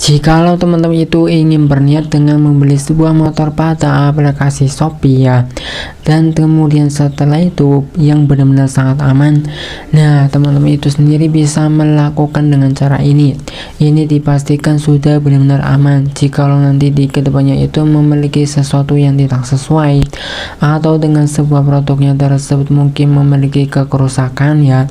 Jikalau teman-teman itu ingin berniat dengan membeli sebuah motor pada aplikasi Shopee ya, dan kemudian setelah itu yang benar-benar sangat aman, nah teman-teman itu sendiri bisa melakukan dengan cara ini. Ini dipastikan sudah benar-benar aman. Jikalau nanti di kedepannya itu memiliki sesuatu yang tidak sesuai, atau dengan sebuah produknya tersebut mungkin memiliki kerusakan ya,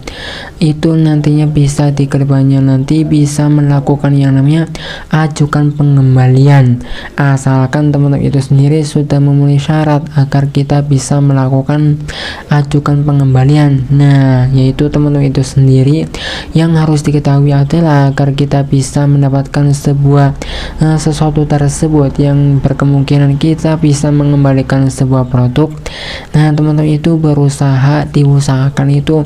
itu nantinya bisa di kedepannya nanti bisa melakukan yang namanya ajukan pengembalian, asalkan teman-teman itu sendiri sudah memenuhi syarat agar kita bisa melakukan ajukan pengembalian. Nah, yaitu teman-teman itu sendiri yang harus diketahui adalah agar kita bisa mendapatkan sebuah sesuatu tersebut yang berkemungkinan kita bisa mengembalikan sebuah produk. Nah, teman-teman itu diusahakan itu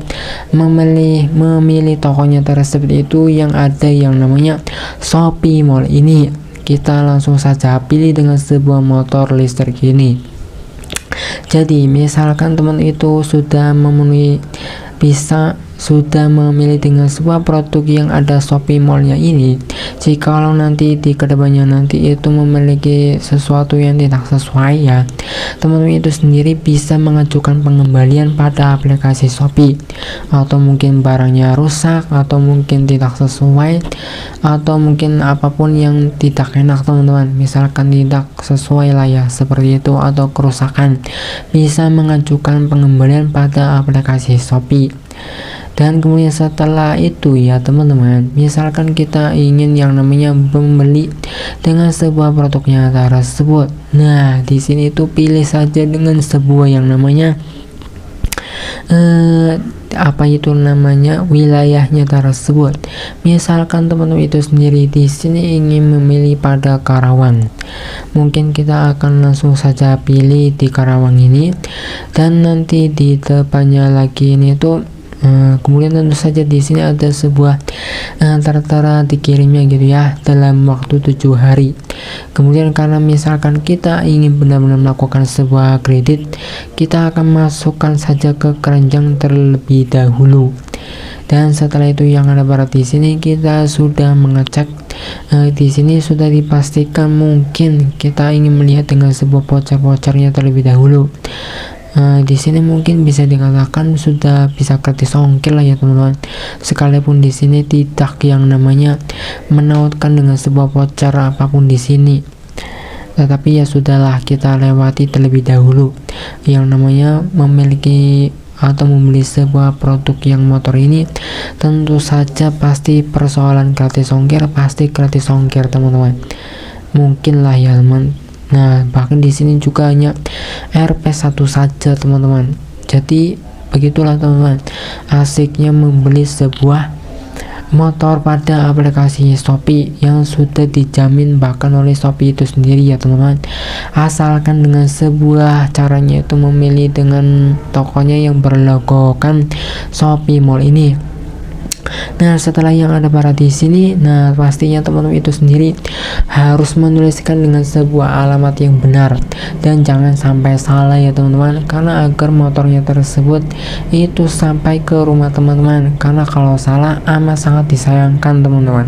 memilih tokonya tersebut itu yang ada yang namanya Shopee Mall ini. Kita langsung saja pilih dengan sebuah motor listrik ini. Jadi misalkan teman itu sudah memilih dengan sebuah produk yang ada Shopee Mall-nya ini, jikalau nanti di kedepannya nanti itu memiliki sesuatu yang tidak sesuai ya, teman-teman itu sendiri bisa mengajukan pengembalian pada aplikasi Shopee, atau mungkin barangnya rusak, atau mungkin tidak sesuai, atau mungkin apapun yang tidak enak teman-teman, misalkan tidak sesuai lah ya seperti itu, atau kerusakan, bisa mengajukan pengembalian pada aplikasi Shopee. Dan kemudian setelah itu ya teman-teman, misalkan kita ingin yang namanya membeli dengan sebuah produknya tersebut, nah di sini itu pilih saja dengan sebuah yang namanya wilayahnya tersebut. Misalkan teman-teman itu sendiri di sini ingin memilih pada Karawang, mungkin kita akan langsung saja pilih di Karawang ini, dan nanti di depannya lagi ini tuh kemudian tentu saja di sini ada sebuah tertera dikirimnya gitu ya dalam waktu 7 hari. Kemudian karena misalkan kita ingin benar-benar melakukan sebuah kredit, kita akan masukkan saja ke keranjang terlebih dahulu. Dan setelah itu yang ada pada di sini kita sudah mengecek di sini sudah dipastikan mungkin kita ingin melihat dengan sebuah voucher-vouchernya terlebih dahulu. Di sini mungkin bisa dikatakan sudah bisa gratis ongkir lah ya teman-teman, sekalipun di sini tidak yang namanya menautkan dengan sebuah voucher apapun di sini, tetapi ya sudahlah, kita lewati terlebih dahulu yang namanya memiliki atau membeli sebuah produk yang motor ini. Tentu saja pasti persoalan gratis ongkir, pasti gratis ongkir teman-teman, mungkin lah ya teman. Nah, bahkan di sini juga hanya Rp1 saja teman-teman. Jadi begitulah teman-teman, asiknya membeli sebuah motor pada aplikasi Shopee yang sudah dijamin bahkan oleh Shopee itu sendiri ya teman-teman, asalkan dengan sebuah caranya itu memilih dengan tokonya yang berlogokan Shopee Mall ini. Nah, setelah yang ada pada di sini, nah pastinya teman-teman itu sendiri harus menuliskan dengan sebuah alamat yang benar dan jangan sampai salah ya teman-teman, karena agar motornya tersebut itu sampai ke rumah teman-teman, karena kalau salah amat sangat disayangkan teman-teman,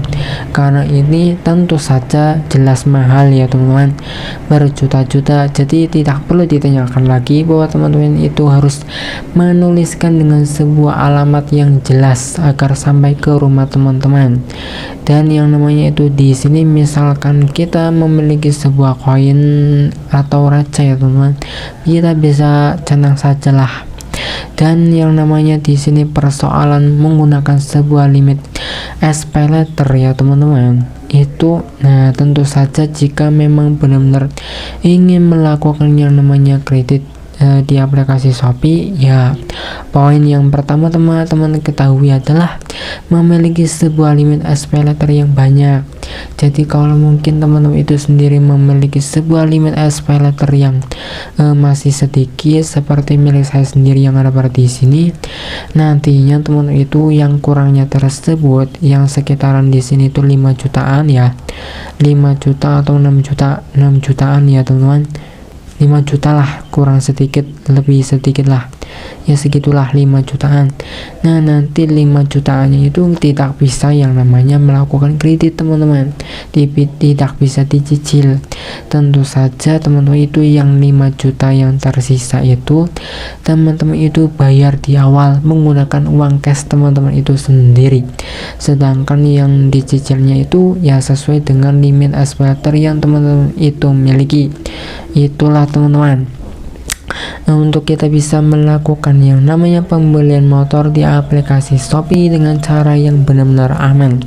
karena ini tentu saja jelas mahal ya teman-teman, berjuta-juta. Jadi tidak perlu ditanyakan lagi bahwa teman-teman itu harus menuliskan dengan sebuah alamat yang jelas agar sampai ke rumah teman-teman. Dan yang namanya itu di sini misalkan kita memiliki sebuah koin atau receh ya teman-teman, kita bisa centang sajalah. Dan yang namanya di sini persoalan menggunakan sebuah limit SPay letter ya teman-teman itu, nah tentu saja jika memang benar-benar ingin melakukan yang namanya kredit di aplikasi Shopee ya, poin yang pertama teman-teman ketahui adalah memiliki sebuah limit SPay letter yang banyak. Jadi kalau mungkin teman-teman itu sendiri memiliki sebuah limit SPay letter yang masih sedikit seperti milik saya sendiri yang ada pada di sini, nantinya teman-teman itu yang kurangnya tersebut yang sekitaran di sini itu 5 jutaan ya, 5 juta atau 6 jutaan ya teman-teman. 5 juta lah, kurang sedikit lebih sedikit lah, ya segitulah 5 jutaan. Nah nanti 5 jutaannya itu tidak bisa yang namanya melakukan kredit teman-teman, tidak bisa dicicil. Tentu saja teman-teman itu yang 5 juta yang tersisa itu teman-teman itu bayar di awal menggunakan uang cash teman-teman itu sendiri, sedangkan yang dicicilnya itu ya sesuai dengan limit SPayLater yang teman-teman itu miliki. Itulah teman-teman. Nah, untuk kita bisa melakukan yang namanya pembelian motor di aplikasi Shopee dengan cara yang benar-benar aman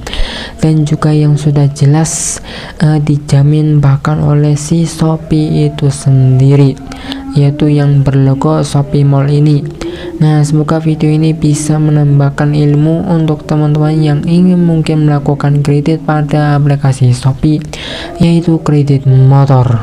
dan juga yang sudah jelas dijamin bahkan oleh si Shopee itu sendiri, yaitu yang berlogo Shopee Mall ini. Nah, semoga video ini bisa menambahkan ilmu untuk teman-teman yang ingin mungkin melakukan kredit pada aplikasi Shopee, yaitu kredit motor.